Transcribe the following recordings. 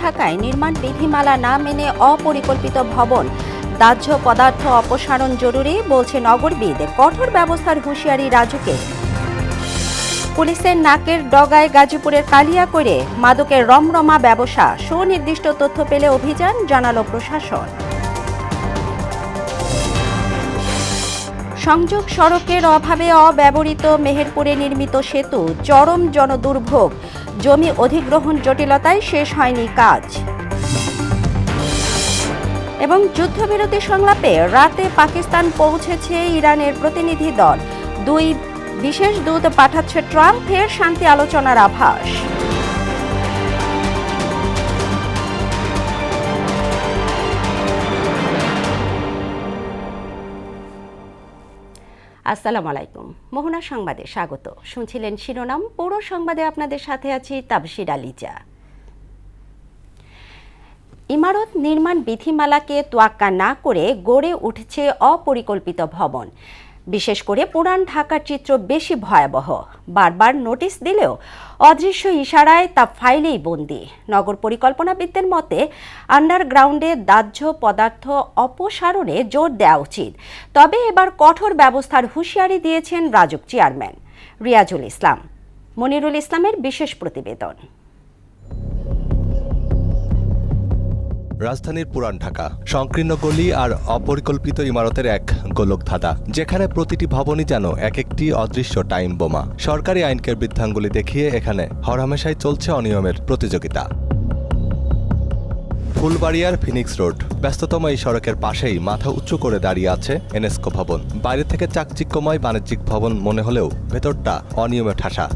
ঢাকায় নির্মাণ বিধিমালা না মেনে অপরিকল্পিত ভবন দাহ্য পদার্থ অপসারণ জরুরি বলছে নগরবিদ। কঠোর ব্যবস্থার হুঁশিয়ারি রাজুকে। পুলিশের নাকের ডগায় গাজীপুরের কালিয়াকৈরে মাদকের রমরমা ব্যবসা, সুনির্দিষ্ট তথ্য পেলে অভিযান জানালো প্রশাসন। সংযোগ সড়কের অভাবে অব্যবহৃত মেহেরপুরে নির্মিত সেতু চরম জনদুর্ভোগ, জমি অধিগ্রহণ জটিলতায় শেষ হয়নি কাজ। এবং যুদ্ধবিরতি সংলাপে রাতে পাকিস্তান পৌঁছেছে ইরানের প্রতিনিধি দল, 2 বিশেষ দূত পাঠাচ্ছে ট্রাম্প, ফের শান্তি আলোচনার আভাস। আসসালামু আলাইকুম, মোহনা সংবাদে স্বাগত। শুনছিলেন শিরোনাম, পুরো সংবাদে আপনাদের সাথে আছি তাবশির আলিজা। ইমারত নির্মাণ বিধিমালাকে তোয়াক্কা না করে গড়ে উঠছে অপরিকল্পিত ভবন। বিশেষ করে পুরান ঢাকার চিত্র বেশি ভয়াবহ। বারবার নোটিশ দিলেও অদৃশ্য ইশারায় তা ফাইলেই বন্দী। নগর পরিকল্পনাবিদদের মতে আন্ডারগ্রাউন্ডে দাহ্য পদার্থ অপসারণে জোর দেওয়া উচিত। তবে এবার কঠোর ব্যবস্থার হুঁশিয়ারি দিয়েছেন রাজুক চেয়ারম্যান রিয়াজুল ইসলাম। মনিরুল ইসলামের বিশেষ প্রতিবেদন। রাজধানীর পুরান ঢাকা, সংকীর্ণ গলি আর অপরিকল্পিত ইমারতের এক গোলকধাঁধা, যেখানে প্রতিটি ভবনই যেন এক একটি অদৃশ্য টাইম বোমা। সরকারি আইনকে বৃদ্ধাঙ্গুলি দেখিয়ে এখানে হরহামেশাই চলছে অনিয়মের প্রতিযোগিতা। ফুলবাড়িয়ার ফিনিক্স রোড, ব্যস্ততম এই সড়কের পাশেই মাথা উঁচু করে দাঁড়িয়ে আছে এনএসকো ভবন। বাইরে থেকে চাকচিক্যময় বাণিজ্যিক ভবন মনে হলেও ভেতরটা অনিয়মে ঠাসা।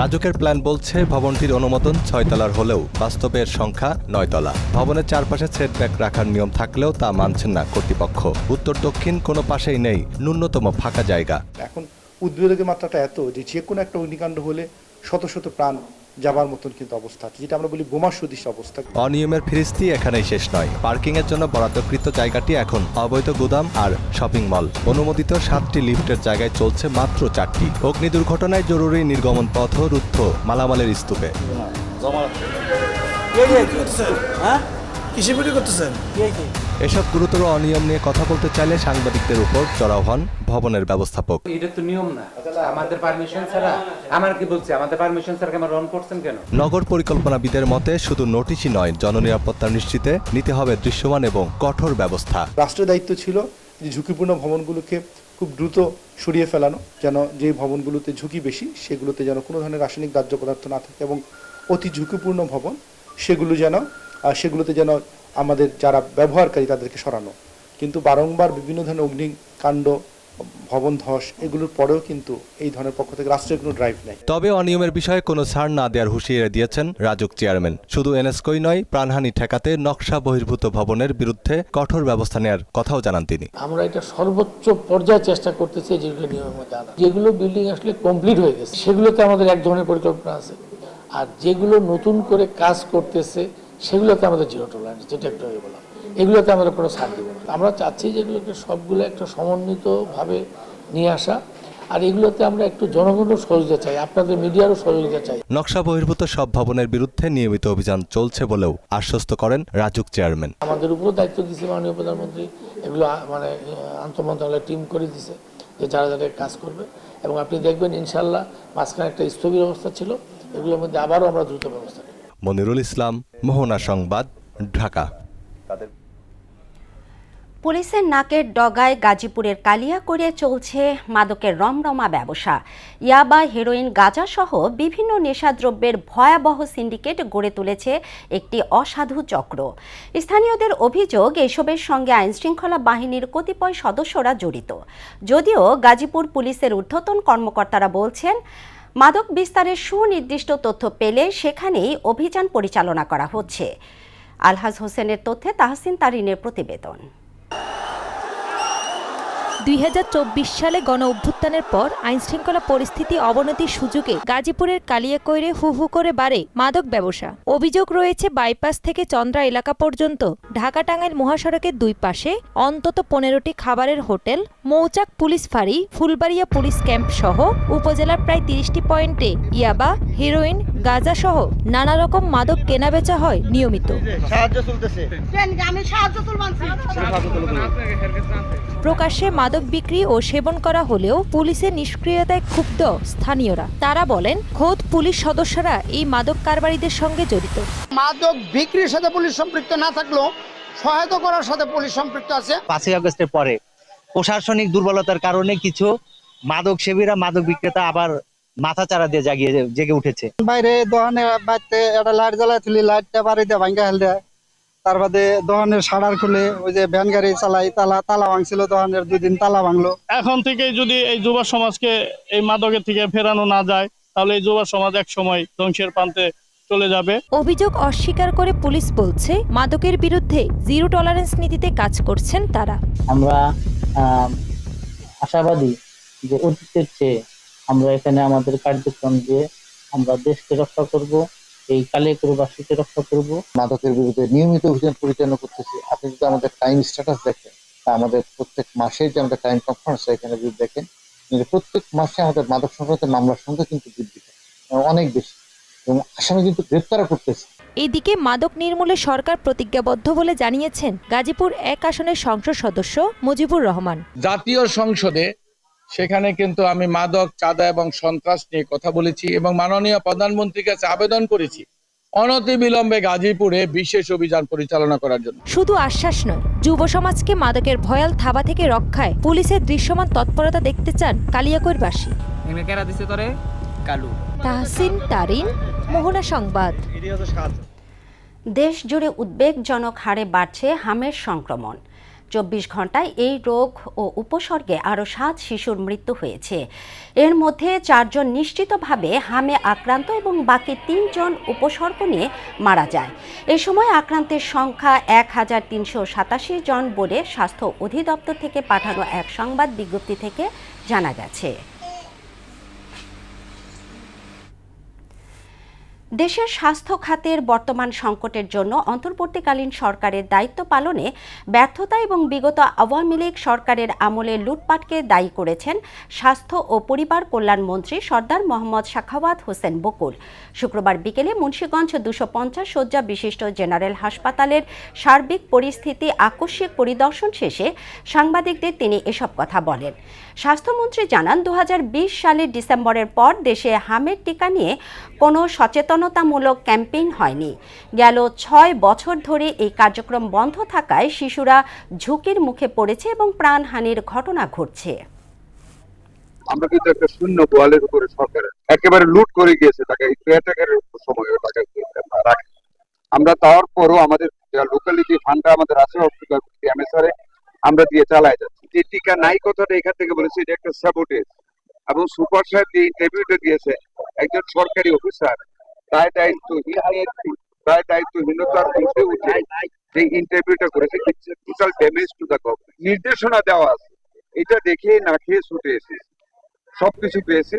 রাজুকের প্ল্যান বলছে ভবনটির অনুমোদন 6 তলার হলেও বাস্তবের সংখ্যা 9 তলা। ভবনের চারপাশে সেটব্যাক রাখার নিয়ম থাকলেও তা মানছেন না কর্তৃপক্ষ। উত্তর দক্ষিণ কোনো পাশেই নেই ন্যূনতম ফাঁকা জায়গা। এখন উদ্বেগের মাত্রাটা এত যে কোনো একটা অগ্নিকাণ্ড হলে শত শত প্রাণ যাবার মতন কিন্তু অবস্থা, যেটা আমরা বলি বোমা সদৃশ অবস্থা। অনিয়মের ফিরিস্তি এখানেই শেষ নয়। পার্কিং এর জন্য বরাদ্দকৃত জায়গাটি এখন অবৈধ গুদাম আর শপিং মল। অনুমোদিত 7টি লিফটের জায়গায় চলছে মাত্র 4টি। অগ্নি দুর্ঘটনায় জরুরি নির্গমন পথ রুদ্ধ মালামালের স্তূপে। এসব গুরুতর অনিয়ম নিয়ে কথা বলতে চাইলে সাংবাদিকদের উপর চড়াও হন ভবনের ব্যবস্থাপক। এটা তো নিয়ম না, আমাদের পারমিশন ছাড়া। আমার কি বলছে, আমাদের পারমিশন ছাড়া কেন রন করছেন কেন? নগর পরিকল্পনাবিদের মতে শুধু নোটিশই নয়, জননিরাপত্তা নিশ্চিতে নিতে হবে দৃশ্যমান এবং কঠোর ব্যবস্থা। রাষ্ট্রের দায়িত্ব ছিল যে ঝুঁকিপূর্ণ ভবনগুলোকে খুব দ্রুত সরিয়ে ফেলানো, যেন যে ভবনগুলোতে ঝুঁকি বেশি সেগুলোতে যেন কোনো ধরনের রাসায়নিক দাহ্য পদার্থ না থাকে, এবং অতি ঝুঁকিপূর্ণ ভবন সেগুলোতে যেন আমাদের যারা ব্যবহারকারী তাদেরকে সরানো। কিন্তু বারংবার বিভিন্ন ধরনের অগ্নিকাণ্ড, ভবন ধস, এগুলোর পরেও কিন্তু এই ধরনের পক্ষ থেকে রাষ্ট্রের কোনো ড্রাইভ নেই। তবে অনিয়মের বিষয়ে কোনো ছাড় না দেওয়ার হুঁশিয়ারি দিয়েছেন রাজুক চেয়ারম্যান। শুধু এনএসকোই নয়, প্রাণহানি ঠেকাতে নকশা বহির্ভূত ভবনের বিরুদ্ধে কঠোর ব্যবস্থা নেওয়ার কথাও জানান তিনি। আমরা এটা সর্বোচ্চ পর্যায়ে চেষ্টা করতেছি যেগুলো নিয়মের মধ্যে আনা। যেগুলো বিল্ডিং আসলে কমপ্লিট হয়ে গেছে সেগুলোতে আমাদের এক ধরনের পরিকল্পনা আছে, আর যেগুলো নতুন করে কাজ করতেছে সেগুলোতে আমাদের জিরো টলারেন্স, যেটা একটু আগে বললাম, এগুলোতে আমরা কোনো ছাড় দেব না। আমরা চাচ্ছি যেগুলোকে সবগুলো একটা সমন্বিতভাবে নিয়ে আসা, আর এগুলোতে আমরা একটু জনগণের সহযোগিতা চাই, আপনাদের মিডিয়ারও সহযোগিতা চাই। নকশা বহির্ভূত সব ভবনের বিরুদ্ধে নিয়মিত অভিযান চলছে বলেও আশ্বস্ত করেন রাজুক চেয়ারম্যান। আমাদের উপরও দায়িত্ব দিয়েছে মাননীয় প্রধানমন্ত্রী, এগুলো মানে আন্তঃমন্ত্রণালয় টিম করে দিছে যে যারা যারা কাজ করবে, এবং আপনি দেখবেন ইনশাল্লাহ মাঝখানে একটা স্থবির অবস্থা ছিল, এগুলোর মধ্যে আবারও আমরা দ্রুত ব্যবস্থা নেব। মনিরুল ইসলাম, মোহনা সংবাদ, ঢাকা। পুলিশের নাকের ডগায় গাজীপুরের কালিয়াকৈরে চলছে মাদকের রমরমা ব্যবসা। ইয়াবা, হেরোইন, গাঁজা সহ বিভিন্ন নেশাদ্রব্যের ভয়াবহ সিন্ডিকেট গড়ে তুলেছে একটি অসাধু চক্র। স্থানীয়দের অভিযোগ, এসবের সঙ্গে আইনশৃঙ্খলা বাহিনীর কতিপয় সদস্যরা জড়িত। যদিও গাজীপুর পুলিশের ঊর্ধ্বতন কর্মকর্তারা বলছেন, মাদক বিস্তারের সুনির্দিষ্ট তথ্য পেলে সেখানেই অভিযান পরিচালনা করা হচ্ছে। আলহাজ হোসেনের তথ্যে তাহসিন তারিনের প্রতিবেদন। 2024 সালে গণ অভ্যুত্থানের পর আইনশৃঙ্খলা পরিস্থিতি অবনতির সুযোগে গাজীপুরের কালিয়াকৈরে হু হু করে বাড়ে মাদক ব্যবসা। অভিযোগ রয়েছে বাইপাস থেকে চন্দ্রা এলাকা পর্যন্ত ঢাকা টাঙ্গাইল মহাসড়কের দুই পাশে অন্তত 15টি খাবারের হোটেল, মৌচাক পুলিশ ফাঁড়ি, ফুলবাড়িয়া পুলিশ ক্যাম্প সহ উপজেলার প্রায় 30টি পয়েন্টে ইয়াবা, হেরোইন, গাঁজা সহ নানা রকম মাদক কেনাবেচা হয় নিয়মিত। প্রকাশ্যে মাদক বিক্রি ও সেবন করা হলেও পুলিশের নিষ্ক্রিয়তায় ক্ষুব্ধ স্থানীয়রা। তারা বলেন, খোদ পুলিশ সদস্যরা এই মাদক কারবারিদের সঙ্গে জড়িত। মাদক বিক্রির সাথে পুলিশ সম্পৃক্ত না থাকলেও সহায়তা করার সাথে পুলিশ সম্পৃক্ত আছে। 5ই আগস্টের পরে প্রশাসনিক দুর্বলতার কারণে কিছু মাদক সেবীরা, মাদক বিক্রেতা আবার মাথা চারা দিয়ে জেগে উঠেছে। বাইরে দোকানে বাইতে একটা লাইট জ্বালায় তুলি, লাইটটা বাড়িতে ভাঙ্গা হেল দেয়। তার বাদে দোকানের শাটার খুলে ওই যে ভ্যান গাড়ি চালাই, তালা ভাঙছিল দোকানের, 2 দিন তালা ভাঙলো। এখন থেকে যদি এই যুব সমাজকে এই মাদকের থেকে ফেরানো না যায়, তাহলে এই যুব সমাজ এক সময় ধ্বংসের প্রান্তে চলে যাবে। অভিযোগ অস্বীকার করে পুলিশ বলছে, মাদকের বিরুদ্ধে জিরো টলারেন্স নীতিতে কাজ করছেন তারা। আমরা আশাবাদী যে অতীতের চেয়ে আমরা এখানে আমাদের কার্যক্রম দিয়ে আমরা দেশকে রক্ষা করব, এই কালিয়াকৈরবাসীকে রক্ষা করব। মাদকের বিরুদ্ধে নিয়মিত অভিযান পরিচালনা করতেছি। আপনি যদি আমাদের টাইম স্ট্যাটাস দেখেন, আমাদের প্রত্যেক মাসে যে আমাদের টাইম কনফারেন্স এখানে যদি দেখেন, প্রত্যেক মাসে আমাদের মাদক সংক্রান্ত মামলার সংখ্যা কিন্তু বৃদ্ধি পায়, অনেক বেশি, এবং আসামি কিন্তু গ্রেপ্তারও করতেছে। এদিকে মাদক নির্মূলে সরকার প্রতিজ্ঞাবদ্ধ বলে জানিয়েছেন গাজীপুর 1 আসনের সংসদ সদস্য মুজিবুর রহমান। জাতীয় সংসদে সেখানে কিন্তু আমি মাদক, চাঁদা এবং সন্ত্রাস নিয়ে কথা বলেছি এবং মাননীয় প্রধানমন্ত্রীর কাছে আবেদন করেছি অনতিবিলম্বে গাজীপুরে বিশেষ অভিযান পরিচালনা করার জন্য। শুধু আশ্বাস নয়, যুব সমাজকে মাদকের ভয়াল থাবা থেকে রক্ষায় পুলিশের দৃশ্যমান তৎপরতা দেখতে চান কালিয়াকৈরবাসী। তাহসিন তারিন, মোহনা সংবাদ। দেশ জুড়ে উদ্বেগজনক হারে বাড়ছে হামের সংক্রমণ। 24 ঘন্টায় এই রোগ ও উপসর্গে আরও 7 শিশুর মৃত্যু হয়েছে। এর মধ্যে 4 জন নিশ্চিতভাবে হামে আক্রান্ত এবং বাকি 3 জন উপসর্গ নিয়ে মারা যায়। এ সময় আক্রান্তের সংখ্যা 1387 জন বলে স্বাস্থ্য অধিদপ্তর থেকে পাঠানো এক সংবাদ বিজ্ঞপ্তি থেকে জানা গেছে। দেশের স্বাস্থ্য খাতের বর্তমান সংকটের জন্য অন্তর্বর্তীকালীন সরকারের দায়িত্ব পালনে ব্যর্থতা এবং বিগত আওয়ামী লীগ সরকারের আমলে লুটপাটকে দায়ী করেছেন স্বাস্থ্য ও পরিবার কল্যাণ মন্ত্রী সর্দার মোহাম্মদ সাখাওয়াত হোসেন বকুল। শুক্রবার বিকেলে মুন্সিগঞ্জ 250 শয্যা বিশিষ্ট জেনারেল হাসপাতালের সার্বিক পরিস্থিতি আকস্মিক পরিদর্শন শেষে সাংবাদিকদের তিনি এসব কথা বলেন। স্বাস্থ্যমন্ত্রী জানান, 2020 সালের ডিসেম্বরের পর দেশে হামের টিকা নিয়ে কোনো সচেতনতামূলক ক্যাম্পেইন হয়নি। গেল 6 বছর ধরে এই কার্যক্রম বন্ধ থাকায় শিশুরা ঝুঁকির মুখে পড়েছে এবং প্রাণহানির ঘটনা ঘটছে। আমরা কিন্তু একটা শূন্য গোয়ালের উপরে সরকার একেবারে লুট করে গিয়েছে টাকা, এই ক্রিয়াটাকের সময় টাকা রাখে। আমরা তারপরও আমাদের লোকালিটি ফান্ডটা আমাদের আছে, এমএসআর আমরা দিয়ে চালাই যাচ্ছি। যে টিকা নাই কথাটা এখান থেকে বলেছি, এটা একটা সাবোটেজ। এবং সুপার সাহেব যে ইন্টারভিউটা দিয়েছে, একজন সরকারি অফিসার দায় দায়িত্বহীনতার মধ্যে উঠে যে ইন্টারভিউটা করেছে, total damage to the government. নির্দেশনা দেওয়া আছে, এটা দেখে না খেয়ে ছুটে এসেছে, সবকিছু পেয়েছে।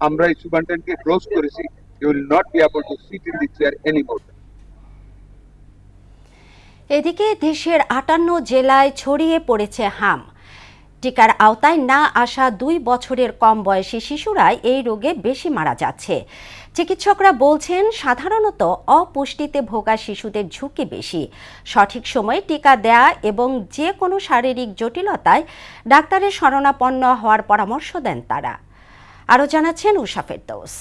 আমরা এই সুপারিনটেন্ডেন্টকে ক্লোজ করেছি, you will not be able to sit in the chair anymore. এদিকে দেশের 58 জেলায় ছড়িয়ে পড়েছে হাম। টিকার আওতায় না আসা 2 বছরের কম বয়সী শিশুরাই এই রোগে বেশি মারা যাচ্ছে। চিকিৎসকরা বলছেন, সাধারণত অপুষ্টিতে ভোগা শিশুদের ঝুঁকি বেশি। সঠিক সময়ে টিকা দেয়া এবং যে কোনো শারীরিক জটিলতায় ডাক্তারের শরণাপন্ন হওয়ার পরামর্শ দেন তারা। আরও জানাচ্ছেন উষা ফেরদৌস।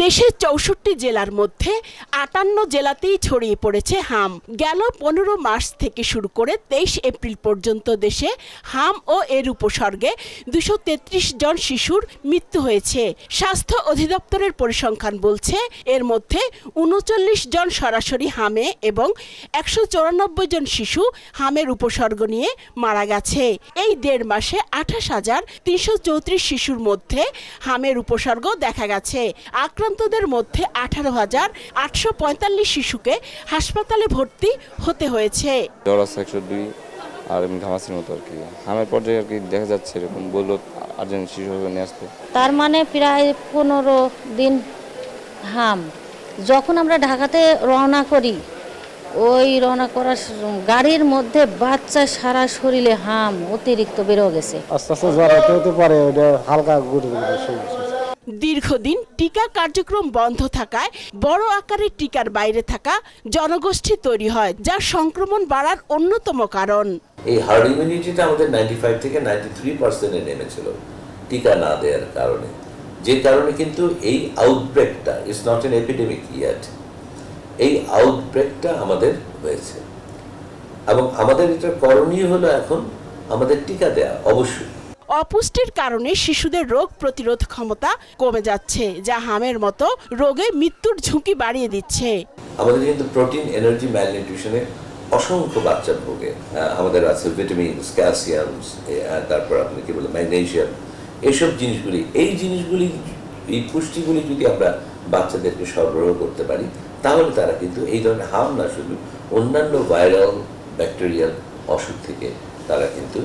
দেশের 64 জেলার মধ্যে 58 জেলাতেই ছড়িয়ে পড়েছে হাম। গেল 15 মার্চ থেকে শুরু করে 23 এপ্রিল পর্যন্ত দেশে হাম ও এর উপসর্গে 233 জন শিশুর মৃত্যু হয়েছে। স্বাস্থ্য অধিদপ্তরের পরিসংখ্যান বলছে, এর মধ্যে 39 জন সরাসরি হামে এবং 194 জন শিশু হামের উপসর্গ নিয়ে মারা গেছে। এই 1.5 মাসে 28,334 শিশুর মধ্যে হামের উপসর্গ দেখা গেছে। আক্রান্তদের মধ্যে 18,845 শিশুকে হাসপাতালে ভর্তি হতে হয়েছে। জ্বর আছে 102 আর ঘামাচির মতো আর কি, হামের পর্যায়ে আর কি দেখা যাচ্ছে, এরকম বললো আর্জেন্ট শিশু নিয়ে আসতে। তার মানে প্রায় 15 দিন হাম। যখন আমরা ঢাকাতে রওনা করি, ওই রওনা করার গাড়ির মধ্যে বাচ্চা সারা শরীরে হাম অতিরিক্ত বেরো গেছে। আস্তে আস্তে জ্বর হতে পারে, ওটা হালকা দীর্ঘদিন টিকা কার্যক্রম বন্ধ থাকায় বড় আকারের টিকার বাইরে থাকা জনগোষ্ঠী তৈরি হয়, যা সংক্রমণ বাড়ার অন্যতম কারণ। এই হার্ড ইমিউনিটিটা আমাদের 95 থেকে 93% নেমেছিল টিকা না দেওয়ার কারণে, যে কারণে কিন্তু এই আউটব্রেকটা is not an epidemic yet, এই আউটব্রেকটা আমাদের হয়েছে এবং আমাদের এটা করণীয় হলো এখন আমাদের টিকা দেয়া অবশ্যই। অপুষ্টির কারণে শিশুদের রোগ প্রতিরোধ ক্ষমতা কমে যাচ্ছে, যা হামের মতো রোগে মৃত্যুর ঝুঁকি বাড়িয়ে দিচ্ছে। আমাদের কিন্তু প্রোটিন এনার্জি ম্যালনিউট্রিশনে অসংখ্য বাচ্চা ভোগে। আমাদের আছে ভিটামিনস, ক্যালসিয়াম, তারপর আপনি কি বলে ম্যাগনেসিয়াম, এইসব জিনিসগুলি, এই জিনিসগুলি, এই পুষ্টিগুলি যদি আমরা বাচ্চাদেরকে সরবরাহ করতে পারি, তাহলে তারা কিন্তু এই ধরনের হাম না শুধু অন্যান্য ভাইরাল ব্যাকটেরিয়াল অসুখ থেকে তারা কিন্তু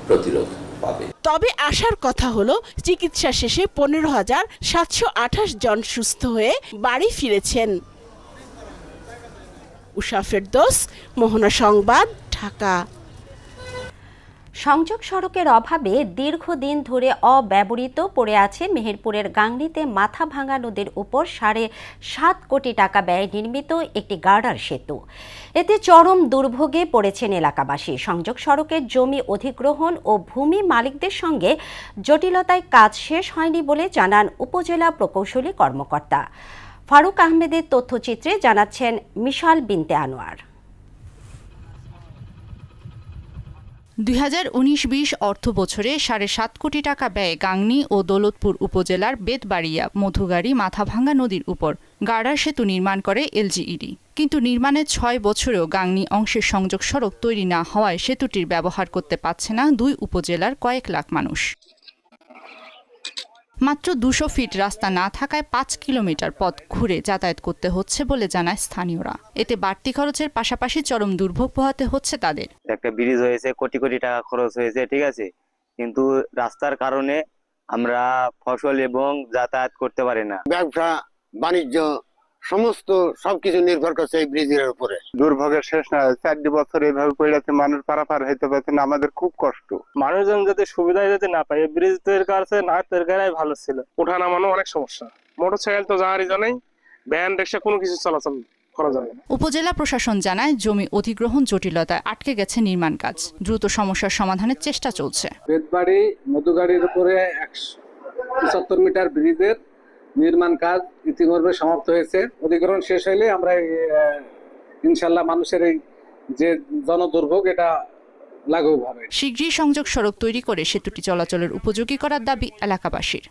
প্রতিরোধ পাবে। তবে আশার কথা হলো চিকিৎসা শেষে 15,728 জন সুস্থ হয়ে বাড়ি ফিরেছেন। উষা ফেরদৌস, মোহনা সংবাদ, ঢাকা। সংযোগ সড়কের অভাবে দীর্ঘদিন ধরে অব্যবহৃত পড়ে আছে মেহেরপুরের গাংনীতে মাথাভাঙা নদীর উপর 7.5 কোটি টাকা ব্যয়ে নির্মিত একটি গার্ডার সেতু। এতে চরম দুর্ভোগে পড়েছেন এলাকাবাসী। সংযোগ সড়কের জমি অধিগ্রহণ ও ভূমি মালিকদের সঙ্গে জটিলতায় কাজ শেষ হয়নি বলে জানান উপজেলা প্রকৌশলী কর্মকর্তা। ফারুক আহমেদের তথ্যচিত্রে জানাচ্ছেন মিশাল বিনতে আনোয়ার। 2019-20 অর্থ বছরে 7.5 কোটি টাকা ব্যয়ে গাংনী ও দৌলতপুর উপজেলার বেতবাড়িয়া মধুগাড়ি মাথাভাঙ্গা নদীর উপর গার্ডার সেতু নির্মাণ করে এলজিইডি। কিন্তু নির্মাণের 6 বছরেও গাংনী অংশের সংযোগ সড়ক তৈরি না হওয়ায় সেতুটির ব্যবহার করতে পারছে না 2 উপজেলার কয়েক লাখ মানুষ। মাত্র 200 ফিট রাস্তা না থাকায় 5 কিলোমিটার পথ ঘুরে যাতায়াত করতে হচ্ছে বলে জানায় স্থানীয়রা। এতে বাড়তি খরচের পাশাপাশি চরম দুর্ভোগ পোহাতে হচ্ছে তাদের। একটা ব্রিজ হয়েছে, কোটি কোটি টাকা খরচ হয়েছে, ঠিক আছে, কিন্তু রাস্তার কারণে আমরা ফসল এবং যাতায়াত করতে পারি না। ব্যবসা বাণিজ্য সমস্ত সবকিছু নির্ভর করছে এই ব্রিজের উপরে। দুর্ভোগের শেষ না, 4 বছর এইভাবে পড়েছে, মানুষ পারাপার হইতে পারছে না, আমাদের খুব কষ্ট। মানুষজন যাতে সুবিধা যাতে না পায়, ব্রিজ তৈরির কাছে না তৈরি ভালো ছিল। ওঠা নামানো অনেক সমস্যা, মোটরসাইকেল তো যাওয়ারই জানাই, ভ্যান রিক্সা কোনো কিছু চলাচল করা যাবে না। উপজেলা প্রশাসন জানায় জমি অধিগ্রহণ জটিলতায় আটকে গেছে নির্মাণ কাজ। দ্রুত সমস্যার সমাধানের চেষ্টা চলছে। বেতবাড়ি মধুগাড়ির উপরে 175 মিটার ব্রিজের নির্মাণ কাজ ইতিমধ্যে সমাপ্ত হয়েছে। অধিগ্রহণ শেষ হলে আমরা ইনশাল্লাহ মানুষের এই যে জনদুর্ভোগ এটা লাঘব হবে। শীঘ্রই সংযোগ সড়ক তৈরি করে সেতুটি চলাচলের উপযোগী করার দাবি এলাকাবাসীর।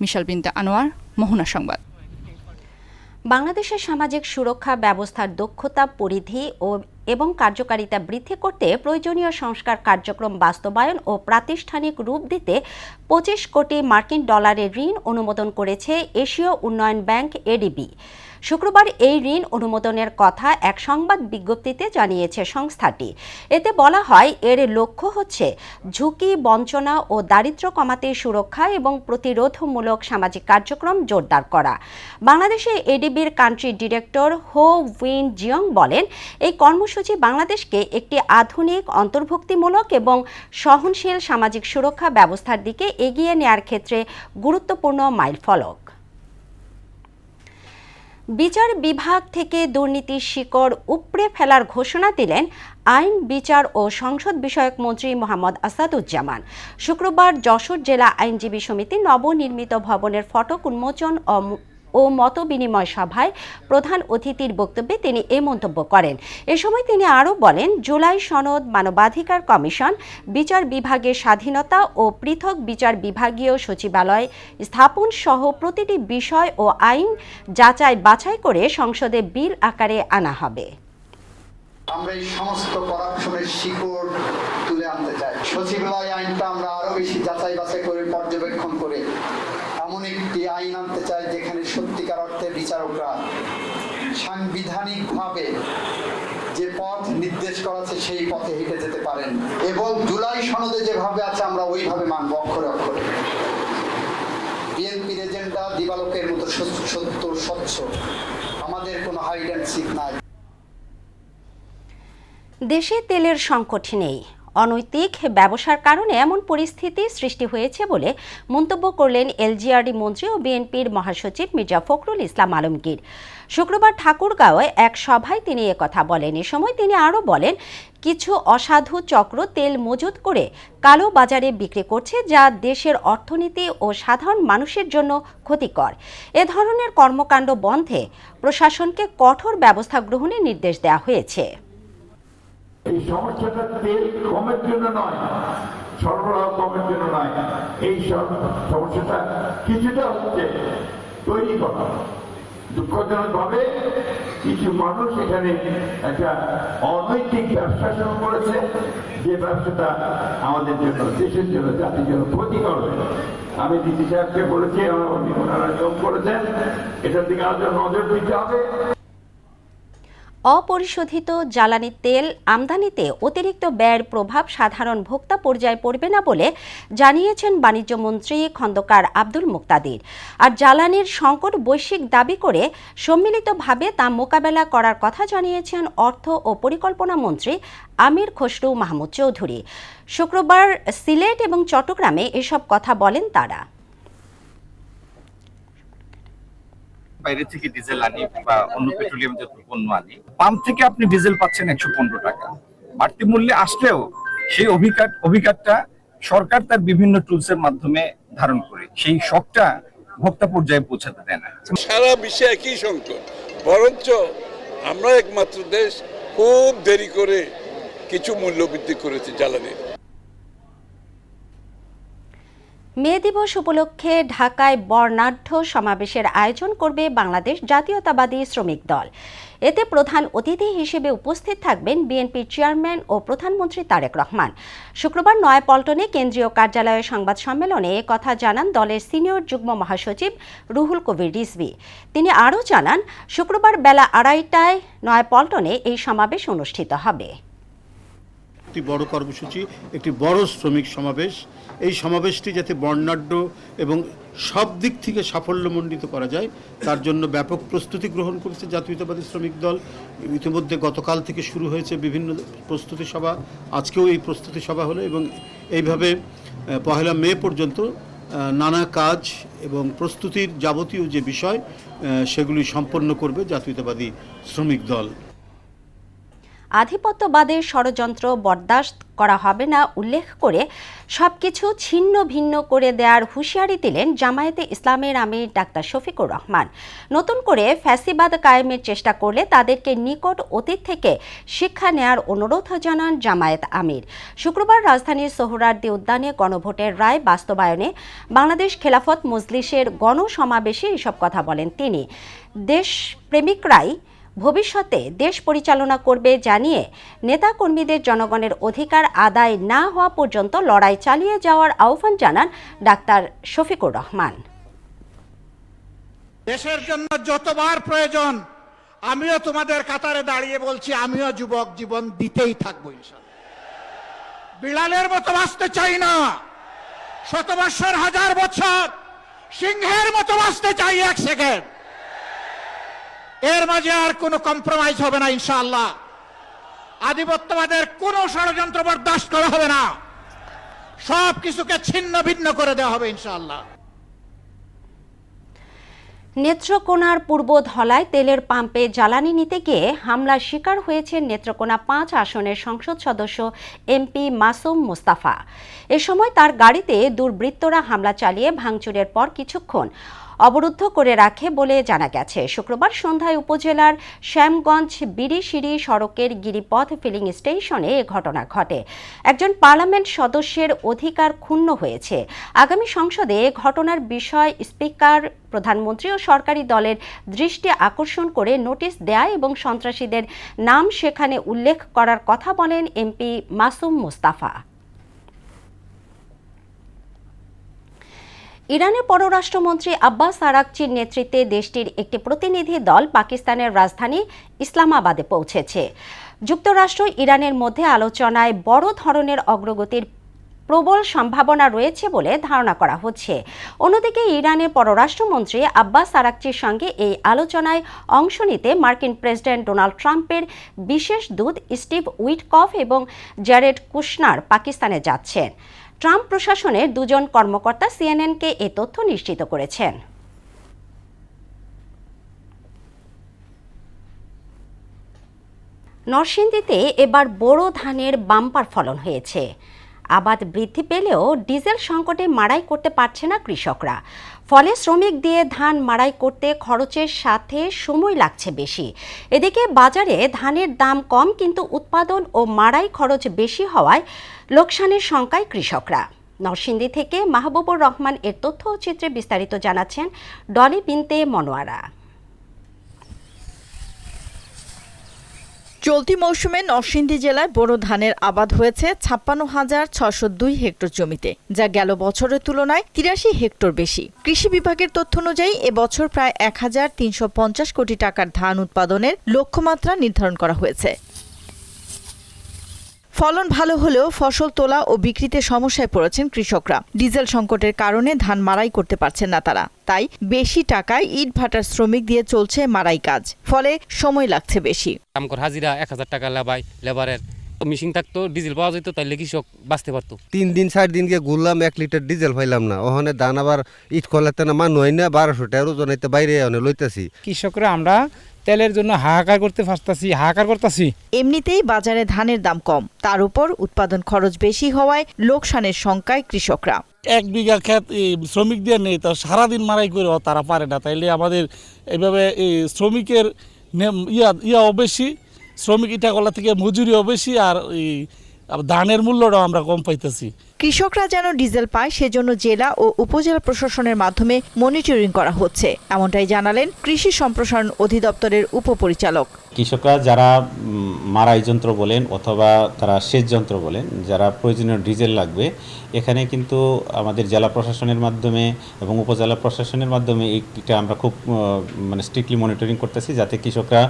মিশাল বিনতে আনোয়ার, মোহনা সংবাদ। বাংলাদেশের সামাজিক সুরক্ষা ব্যবস্থার দক্ষতা, পরিধি এবং কার্যকারিতা বৃদ্ধি করতে প্রয়োজনীয় সংস্কার কার্যক্রম বাস্তবায়ন ও প্রাতিষ্ঠানিক রূপ দিতে 25 কোটি মার্কিন ডলারের ঋণ অনুমোদন করেছে এশীয় উন্নয়ন ব্যাংক এডিবি। শুক্রবার এই ঋণ অনুমোদনের কথা এক সংবাদ বিজ্ঞপ্তিতে জানিয়েছে সংস্থাটি। এতে বলা হয়, এর লক্ষ্য হচ্ছে ঝুঁকি, বঞ্চনা ও দারিদ্র্য কমাতে সুরক্ষা এবং প্রতিরোধমূলক সামাজিক কার্যক্রম জোরদার করা। বাংলাদেশে এডিবির কান্ট্রি ডিরেক্টর হো উইন জিয়ং বলেন, এই কর্মসূচি বাংলাদেশকে একটি আধুনিক, অন্তর্ভুক্তিমূলক এবং সহনশীল সামাজিক সুরক্ষা ব্যবস্থার দিকে এগিয়ে নেওয়ার ক্ষেত্রে গুরুত্বপূর্ণ মাইলফলক। বিচার বিভাগ থেকে দুর্নীতির শিকড় উপড়ে ফেলার ঘোষণা দিলেন আইন, বিচার ও সংসদ বিষয়ক মন্ত্রী মোহাম্মদ আসাদুজ্জামান। শুক্রবার যশোর জেলা আইনজীবী সমিতির নবনির্মিত ভবনের ফটক উন্মোচন ও মত বিনিময় সভায় প্রধান অতিথির বক্তব্যে তিনি এ মন্তব্য করেন। এ সময় তিনি আরও বলেন, জুলাই সনদ, মানবাধিকার কমিশন, বিচার বিভাগের স্বাধীনতা ও পৃথক বিচার বিভাগীয় সচিবালয় স্থাপন সহ প্রতিটি বিষয় ও আইন যাচাই বাছাই করে সংসদে বিল আকারে আনা হবে। আমরা এই সমস্ত করাপশনের শিকড় তুলে আনতে চাই। সচিবালয় আইনটা আমরা আরো বেশি যাচাই বাছাই করে পর্যবেক্ষণ করে এমন একটি আইন আনতে চাই যেখানে সত্যিকার অর্থে বিচারকরা সাংবিধানিকভাবে যে পথ নির্দেশ করা আছে সেই পথে হেঁটে যেতে পারেন, এবং জুলাই সনদে যেভাবে আছে আমরা ওইভাবে মানব অক্ষরে অক্ষরে। বিএনপির এজেন্ডা দিবালোকের মতো সত্য স্বচ্ছ, আমাদের কোনো হাইড অ্যান্ড সিক নাই। দেশে তেলের সংকট নেই, অনৈতিক ব্যবসার কারণে এমন পরিস্থিতি সৃষ্টি হয়েছে বলে মন্তব্য করলেন এলজিআরডি মন্ত্রী ও বিএনপির মহাসচিব মির্জা ফখরুল ইসলাম আলমগীর। শুক্রবার ঠাকুরগাঁওয়ে এক সভায় তিনি একথা বলেন। এ সময় তিনি আরও বলেন, কিছু অসাধু চক্র তেল মজুত করে কালো বাজারে বিক্রি করছে, যা দেশের অর্থনীতি ও সাধারণ মানুষের জন্য ক্ষতিকর। এ ধরনের কর্মকাণ্ড বন্ধে প্রশাসনকে কঠোর ব্যবস্থা গ্রহণের নির্দেশ দেওয়া হয়েছে। এই সমস্যাটা তেল কমের জন্য নয়, সরবরাহ কমের জন্য নয়, এই সব সমস্যাটা কিছুটা হচ্ছে তৈরি করা। দুঃখজনক ভাবে কিছু মানুষ এখানে একটা অনৈতিক ব্যবসা শুরু করেছে, যে ব্যবসাটা আমাদের জন্য, দেশের জন্য, জাতির জন্য ক্ষতিকর। আমি ডিসি সাহেবকে বলেছি, ওনারা যোগ করেছেন, এটার দিকে আরো নজর দিতে হবে। অপরিশোধিত জ্বালানি তেল আমদানিতে অতিরিক্ত ব্যয়ের প্রভাব সাধারণ ভোক্তা পর্যায়ে পড়বে না বলে জানিয়েছেন বাণিজ্য মন্ত্রী খন্দকার আব্দুল মুক্তাদির। আর জ্বালানির সংকট বৈশ্বিক দাবি করে সম্মিলিতভাবে তা মোকাবেলা করার কথা জানিয়েছেন অর্থ ও পরিকল্পনা মন্ত্রী আমির খসরু মাহমুদ চৌধুরী। শুক্রবার সিলেট এবং চট্টগ্রামে এসব কথা বলেন তারা। বাইরে থেকে ডিজেল আনি বা অন্য পেট্রোলিয়াম জাতীয় পণ্য আনি, পাম্প থেকে আপনি ডিজেল পাচ্ছেন 115 টাকা। বাড়তি মূল্যে আসলেও সেই অভিঘাতটা সরকার তার বিভিন্ন টুলসের মাধ্যমে ধারণ করে সেই শকটা ভোক্তা পর্যায়ে পৌঁছাতে দেয় না। সারা বিশ্বে একই সংকট, বরঞ্চ আমরা একমাত্র দেশ খুব দেরি করে কিছু মূল্য বৃদ্ধি করেছি জ্বালানির। মে দিবস উপলক্ষে ঢাকায় বর্ণাঢ্য সমাবেশের আয়োজন করবে বাংলাদেশ জাতীয়তাবাদী শ্রমিক দল। এতে প্রধান অতিথি হিসেবে উপস্থিত থাকবেন বিএনপির চেয়ারম্যান ও প্রধানমন্ত্রী তারেক রহমান। শুক্রবার নয়াপল্টনে কেন্দ্রীয় কার্যালয়ে সংবাদ সম্মেলনে এ কথা জানান দলের সিনিয়র যুগ্ম মহাসচিব রুহুল কবির রিজভী। তিনি আরও জানান, শুক্রবার বেলা 2:30টায় নয়াপল্টনে এই সমাবেশ অনুষ্ঠিত হবে। একটি বড় কর্মসূচি, একটি বড় শ্রমিক সমাবেশ। এই সমাবেশটি যাতে বর্ণাঢ্য এবং সব দিক থেকে সাফল্যমণ্ডিত করা যায় তার জন্য ব্যাপক প্রস্তুতি গ্রহণ করেছে জাতীয়তাবাদী শ্রমিক দল। ইতিমধ্যে গতকাল থেকে শুরু হয়েছে বিভিন্ন প্রস্তুতি সভা, আজকেও এই প্রস্তুতি সভা হলো এবং এইভাবে 1 মে পর্যন্ত নানা কাজ এবং প্রস্তুতির যাবতীয় যে বিষয় সেগুলি সম্পন্ন করবে জাতীয়তাবাদী শ্রমিক দল। আধিপত্যবাদের ষড়যন্ত্র বরদাস্ত করা হবে না উল্লেখ করে সবকিছু ছিন্ন ভিন্ন করে দেওয়ার হুঁশিয়ারি দিলেন জামায়াতে ইসলামের আমির ডাক্তার শফিকুর রহমান। নতুন করে ফ্যাসিবাদ কায়েমের চেষ্টা করলে তাদেরকে নিকট অতীত থেকে শিক্ষা নেয়ার অনুরোধ জানান জামায়াত আমির। শুক্রবার রাজধানীর সোহরাওয়ার্দী উদ্যানে গণভোটের রায় বাস্তবায়নে বাংলাদেশ খেলাফত মজলিসের গণসমাবেশে এসব কথা বলেন তিনি। দেশপ্রেমিকরাই ভবিষ্যতে দেশ পরিচালনা করবে জানিয়ে নেতাকর্মীদের জনগণের অধিকার আদায় না হওয়া পর্যন্ত লড়াই চালিয়ে যাওয়ার আহ্বান জানান ডাক্তার শফিকুর রহমান। দেশের জন্য যতবার প্রয়োজন আমিও তোমাদের কাতারে দাঁড়িয়ে বলছি, আমিও যুবক জীবন দিতেই থাকবো ইনশাআল্লাহ। বিড়ালের মতো বাঁচতে চাই না, 100 বছর 1000 বছর সিংহের মতো বাঁচতে চাই 1 সেকেন্ড। এর মাঝে আর কোনো কম্প্রোমাইজ হবে না ইনশাআল্লাহ। আধিপত্যবাদের কোনো ষড়যন্ত্র বরদাস্ত করা হবে না, সব কিছুকে ছিন্ন ভিন্ন করে দেওয়া হবে ইনশাআল্লাহ। নেত্রকোনার পূর্ব ধলায় তেলের পাম্পে জ্বালানি নিতে গিয়ে হামলার শিকার হয়েছেন নেত্রকোনা 5 আসনের সংসদ সদস্য এমপি মাসুম মুস্তাফা। এ সময় তার গাড়িতে দুর্বৃত্তরা হামলা চালিয়ে ভাঙচুরের পর কিছুক্ষণ অবরুদ্ধ করে রাখে বলে জানা গেছে। শুক্রবার সন্ধ্যায় উপজেলার শ্যামগঞ্জ বিড়িশিরি সড়কের গিরিপথ ফিলিং স্টেশনে এ ঘটনা ঘটে। একজন পার্লামেন্ট সদস্যের অধিকার ক্ষুণ্ণ হয়েছে। আগামী সংসদে ঘটনার বিষয় স্পিকার, প্রধানমন্ত্রী ও সরকারি দলের দৃষ্টি আকর্ষণ করে নোটিশ দেয়া এবং সন্ত্রাসীদের নাম সেখানে উল্লেখ করার কথা বলেন এমপি মাসুম মুস্তাফা। ইরানের পররাষ্ট্রমন্ত্রী আব্বাস আরাকচির নেতৃত্বে দেশটির একটি প্রতিনিধি দল পাকিস্তানের রাজধানী ইসলামাবাদে পৌঁছেছে। যুক্তরাষ্ট্র ইরানের মধ্যে আলোচনায় বড় ধরনের অগ্রগতির প্রবল সম্ভাবনা রয়েছে বলে ধারণা করা হচ্ছে। অন্যদিকে ইরানের পররাষ্ট্রমন্ত্রী আব্বাস আরাকচির সঙ্গে এই আলোচনায় অংশ নিতে মার্কিন প্রেসিডেন্ট ডোনাল্ড ট্রাম্পের বিশেষ দূত স্টিভ উইটকফ এবং জ্যারেড কুশনার পাকিস্তানে যাচ্ছেন। ট্রাম্প প্রশাসনের দুজন কর্মকর্তা সিএনএনকে এ তথ্য নিশ্চিত করেছেন। নরসিংদীতে এবার বোরো ধানের বাম্পার ফলন হয়েছে। আবাদ বৃদ্ধি পেলেও ডিজেল সংকটে মাড়াই করতে পারছে না কৃষকরা। ফলে শ্রমিক দিয়ে ধান মাড়াই করতে খরচের সাথে সময় লাগছে বেশি। এদিকে বাজারে ধানের দাম কম, কিন্তু উৎপাদন ও মাড়াই খরচ বেশি হওয়ায় লোকসানের শঙ্কায় কৃষকরা। নরসিংদী থেকে মাহবুবুর রহমান এর তথ্য ও চিত্রে বিস্তারিত জানাচ্ছেন ডলি বিনতে মনোয়ারা। চলতি মৌসুমে নরসিংদী জেলায় বোরো ধানের আবাদ হয়েছে ৫৬,৬০২ হেক্টর জমিতে, যা গেল বছরের তুলনায় ৮৩ হেক্টর বেশি। কৃষি বিভাগের তথ্য অনুযায়ী এবছর প্রায় ১,৩৫০ কোটি টাকার ধান উৎপাদনের লক্ষ্যমাত্রা নির্ধারণ করা হয়েছে। ফলন ভালো হলেও ফসল তোলা ও বিক্রিতে সমস্যায় পড়েছেন কৃষকরা। ডিজেল সংকটের কারণে ধান মাড়াই করতে পারছেন না তারা, তাই বেশি টাকায় ইট ভাটার শ্রমিক দিয়ে চলছে মাড়াই কাজ, ফলে সময় লাগছে বেশি। হাজিরা ১,০০০ টাকা লেবারের মেশিন থাকতো, ডিজেল পাওয়া যেত, তাইলে কৃষক বাঁচতে পারতো। ৩ দিন ৪ দিন গিয়ে ঘুরলাম, ১ লিটার ডিজেল পাইলাম না। ওখানে ধান আবার ইট খোলাতে না মানুষ হয় না, ১২০০ টাকার ওজন হইতে বাইরে লইতেছি। কৃষকরা আমরা তেলের জন্য হাহাকার করতেছি। এমনিতেই বাজারে ধানের দাম কম, তার উপর উৎপাদন খরচ বেশি হওয়ায় লোকসানের শঙ্কায় কৃষকরা। ১ বিঘা ক্ষেত শ্রমিক দিয়ে নেই, তো সারাদিন মারাই করে তারা পারে না। তাইলে আমাদের এইভাবে শ্রমিকের ইয়াও বেশি, শ্রমিক ইটাকলা থেকে মজুরিও বেশি, আর ধানের মূল্যটাও আমরা কম পাইতেছি। কৃষকরা যেন ডিজেল পায় সেজন্য জেলা ও উপজেলা প্রশাসনের মাধ্যমে মনিটরিং করা হচ্ছে, এমনটাই জানালেন কৃষি সম্প্রসারণ অধিদপ্তরের উপপরিচালক। কৃষকরা যারা মাড়াই যন্ত্র বলেন অথবা তারা সেচ যন্ত্র বলেন, যারা প্রয়োজনীয় ডিজেল লাগবে, এখানে কিন্তু আমাদের জেলা প্রশাসনের মাধ্যমে এবং উপজেলা প্রশাসনের মাধ্যমে এটা আমরা খুব স্ট্রিক্টলি মনিটরিং করতেছি, যাতে কৃষকরা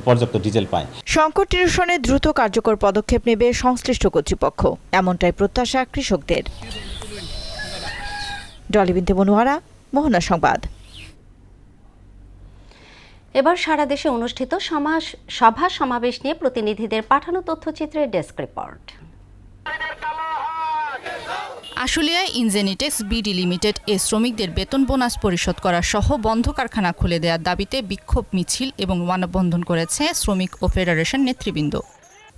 পর্যাপ্ত ডিজেল পায়। সংকট নিরসনে দ্রুত কার্যকর পদক্ষেপ নেবে সংশ্লিষ্ট কর্তৃপক্ষ, এমনটাই প্রত্যাশা কৃষকদের। ডলি বিনতে মনোয়ারা, মোহনা সংবাদ। এবার সারা দেশে অনুষ্ঠিত সভা সমাবেশ নিয়ে প্রতিনিধিদের পাঠানো তথ্যচিত্রের ডেস্ক রিপোর্ট। আশুলিয়ায় ইনজেনিটেক্স বিডি লিমিটেড শ্রমিকদের বেতন বোনাস পরিশোধ করা সহ বন্ধ কারখানা খুলে দেওয়ার দাবিতে বিক্ষোভ মিছিল এবং মানববন্ধন করেছে শ্রমিক ও ফেডারেশন নেতৃবৃন্দ।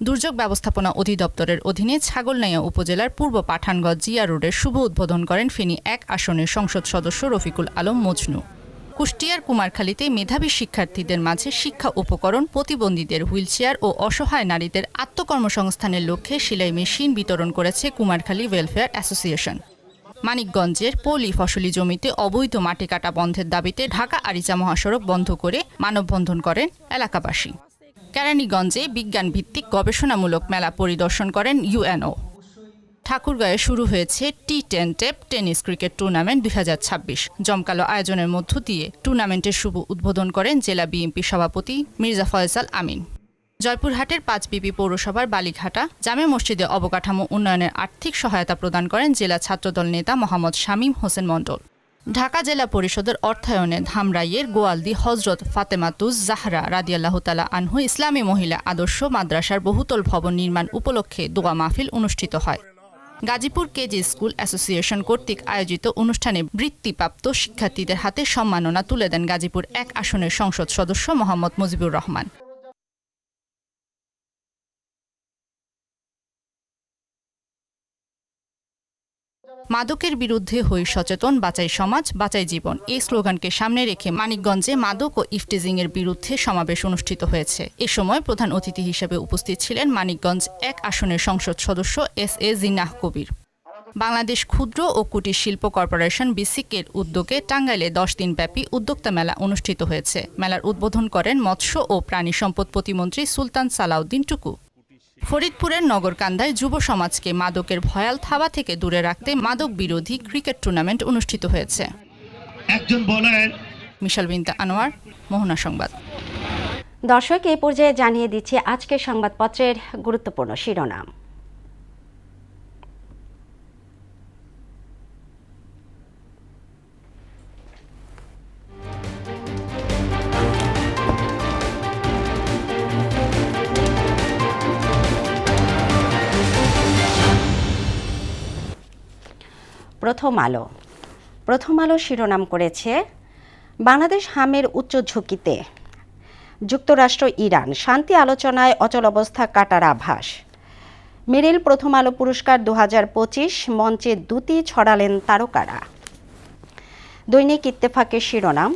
দুর্যোগ ব্যবস্থাপনা অধিদপ্তরের অধীনে ছাগলনাইয়া উপজেলার পূর্ব পাঠানগঞ্জ জিয়া রোডের শুভ উদ্বোধন করেন ফেনী ১ আসনের সংসদ সদস্য রফিকুল আলম মজনু। কুষ্টিয়ার কুমারখালীতে মেধাবী শিক্ষার্থীদের মাঝে শিক্ষা উপকরণ, প্রতিবন্ধীদের হুইলচেয়ার ও অসহায় নারীদের আত্মকর্মসংস্থানের লক্ষ্যে সেলাই মেশিন বিতরণ করেছে কুমারখালী ওয়েলফেয়ার অ্যাসোসিয়েশন। মানিকগঞ্জের পলি ফসলি জমিতে অবৈধ মাটি কাটা বন্ধের দাবিতে ঢাকা আরিচা মহাসড়ক বন্ধ করে মানববন্ধন করেন এলাকাবাসী। কেরানীগঞ্জে বিজ্ঞান ভিত্তিক গবেষণামূলক মেলা পরিদর্শন করেন ইউএনও। ঠাকুরগাঁয়ে শুরু হয়েছে টি10 টেপ টেনিস ক্রিকেট টুর্নামেন্ট ২০২৬। জমকালো আয়োজনের মধ্য দিয়ে টুর্নামেন্টের শুভ উদ্বোধন করেন জেলা বিএনপি সভাপতি মির্জা ফয়সাল আমিন। জয়পুরহাটের ৫ পৌরসভার বালিঘাটা জামে মসজিদে অবকাঠামো উন্নয়নের আর্থিক সহায়তা প্রদান করেন জেলা ছাত্রদল নেতা মোহাম্মদ শামীম হোসেন মণ্ডল। ঢাকা জেলা পরিষদের অর্থায়নে ধামরাইয়ের গোয়ালদি হজরত ফাতেমাতুজ জাহরা রাদিয়াল্লাহু তাআলা আনহু ইসলামী মহিলা আদর্শ মাদ্রাসার বহুতল ভবন নির্মাণ উপলক্ষে দোয়া মাহফিল অনুষ্ঠিত হয়। গাজীপুর কেজি স্কুল অ্যাসোসিয়েশন কর্তৃক আয়োজিত অনুষ্ঠানে বৃত্তিপ্রাপ্ত শিক্ষার্থীদের হাতে সম্মাননা তুলে দেন গাজীপুর ১ আসনের সংসদ সদস্য মোহাম্মদ মুজিবুর রহমান। মাদকের বিরুদ্ধে হই সচেতন, বাঁচাই সমাজ, বাঁচাই জীবন এই স্লোগানকে সামনে রেখে মানিকগঞ্জে মাদক ও ইফটিজিং এর বিরুদ্ধে সমাবেশ অনুষ্ঠিত হয়েছে। এ সময় প্রধান অতিথি হিসেবে উপস্থিত ছিলেন মানিকগঞ্জ ১ আসনের সংসদ সদস্য এস.এ. জিন্নাহ কবির। বাংলাদেশ ক্ষুদ্র ও কুটির শিল্প কর্পোরেশন বিসিকের উদ্যোগে টাঙ্গাইলে ১০ দিনব্যাপী উদ্যোক্তা মেলা অনুষ্ঠিত হয়েছে। মেলার উদ্বোধন করেন মৎস্য ও প্রাণী সম্পদ প্রতিমন্ত্রী সুলতান সালাউদ্দিন টুকু। ফরিদপুরের নগরকান্দায় যুব সমাজকে মাদকের ভয়াল থাবা থেকে দূরে রাখতে মাদক বিরোধী ক্রিকেট টুর্নামেন্ট অনুষ্ঠিত হয়েছে। মিশাল বিনতে আনোয়ার, মোহনা সংবাদ। দর্শক, এই পর্যায়ে জানিয়ে দিচ্ছি আজকের সংবাদপত্রের গুরুত্বপূর্ণ শিরোনাম। প্রথম আলো শিরোনাম করেছে বাংলাদেশ হামের উচ্চ ঝুঁকিতে, যুক্তরাষ্ট্র ইরান শান্তি আলোচনায় অচল অবস্থা কাটার আভাস। মেরিল প্রথম আলো পুরস্কার 2025 মঞ্চে দুটি ছড়ালেন তারকারা। দৈনিক ইত্তেফাকের শিরোনাম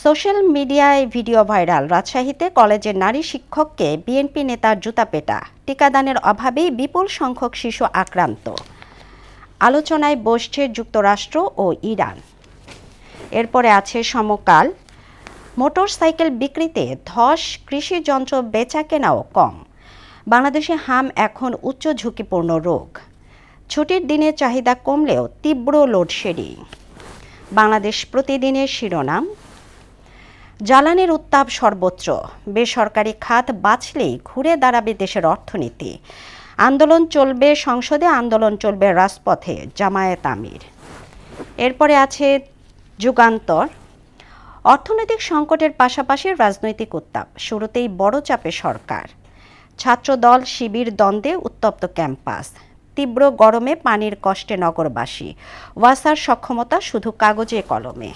সোশ্যাল মিডিয়ায় ভিডিও ভাইরাল, রাজশাহীতে কলেজের নারী শিক্ষককে বিএনপি নেতার জুতাপেটা, টিকাদানের অভাবেই বিপুল সংখ্যক শিশু আক্রান্ত। আলোচনায় বসছে যুক্তরাষ্ট্র ও ইরান। এরপরে আছে সমকাল, মোটরসাইকেল বিক্রিতে ধস, কৃষি যন্ত্র বেচা কেনাও কম। বাংলাদেশে হাম এখন উচ্চ ঝুঁকিপূর্ণ রোগ। ছুটির দিনে চাহিদা কমলেও তীব্র লোডশেডিং। বাংলাদেশ প্রতিদিনের শিরোনাম জ্বালানির উত্তাপ সর্বত্র, বেসরকারি খাত বাঁচলেই ঘুরে দাঁড়াবে দেশের অর্থনীতি। আন্দোলন চলবে সংসদে, আন্দোলন চলবে রাজপথে, জামায়াত আমির। এরপরে আছে যুগান্তর, অর্থনৈতিক সংকটের পাশাপাশি রাজনৈতিক উত্তাপ, শুরুতেই বড় চাপে সরকার। ছাত্রদল শিবির দ্বন্দ্বে উত্তপ্ত ক্যাম্পাস, তীব্র গরমে পানির কষ্টে নগরবাসী, ওয়াসার সক্ষমতা শুধু কাগজে কলমে।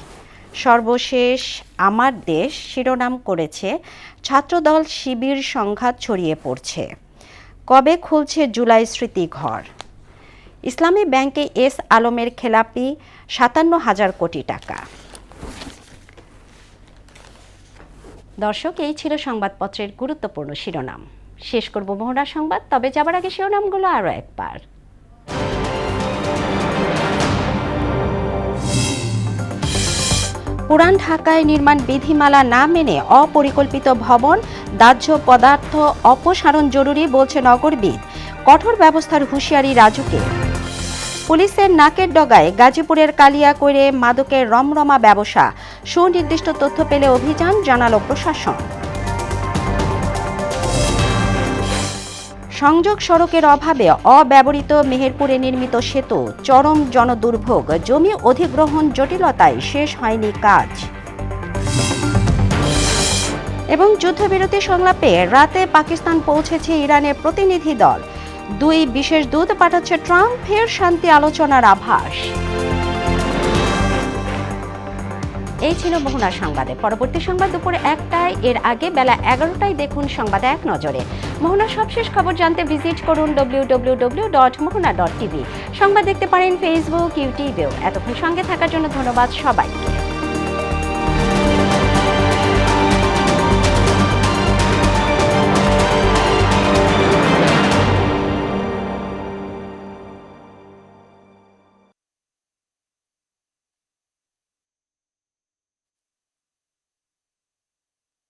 সর্বশেষ আমার দেশ শিরোনাম করেছে ছাত্রদল শিবির সংঘাত ছড়িয়ে পড়ছে, কবে খুলছে জুলাই স্মৃতিঘর। ইসলামী ব্যাংকে এস আলমের খেলাপি 57,000 কোটি টাকা। দর্শক, এই ছিল সংবাদপত্রের গুরুত্বপূর্ণ শিরোনাম। শেষ করব মোহনা সংবাদ, তবে যাবার আগে শিরোনামগুলো আরও একবার। পুরান ঢাকায় নির্মাণ বিধিমালা না মেনে অপরিকল্পিত ভবন, দাহ্য পদার্থ অপসারণ জরুরি বলছে নগরবিদ, কঠোর ব্যবস্থার হুঁশিয়ারি রাজুকে। পুলিশের নাকের ডগায় গাজীপুরের কালিয়াকৈরে মাদকের রমরমা ব্যবসা, সুনির্দিষ্ট তথ্য পেলে অভিযান, জানালো প্রশাসন। সংযোগ সড়কের অভাবে অব্যবহৃত মেহেরপুরে নির্মিত সেতু, চরম জনদুর্ভোগ, জমি অধিগ্রহণ জটিলতায় শেষ হয়নি কাজ। এবং যুদ্ধবিরতি সংলাপে রাতে পাকিস্তান পৌঁছেছে ইরানের প্রতিনিধি দল, 2 বিশেষ দূত পাঠাচ্ছে ট্রাম্প, ফের শান্তি আলোচনার আভাস। এই ছিল মোহনা সংবাদে। পরবর্তী সংবাদ দুপুর 1টায়, এর আগে বেলা 11টায় দেখুন সংবাদ এক নজরে। মোহনার সবশেষ খবর জানতে ভিজিট করুন www.mohona.tv। সংবাদ দেখতে পারেন ফেসবুক, ইউটিউবেও। এতক্ষণ সঙ্গে থাকার জন্য ধন্যবাদ সবাইকে।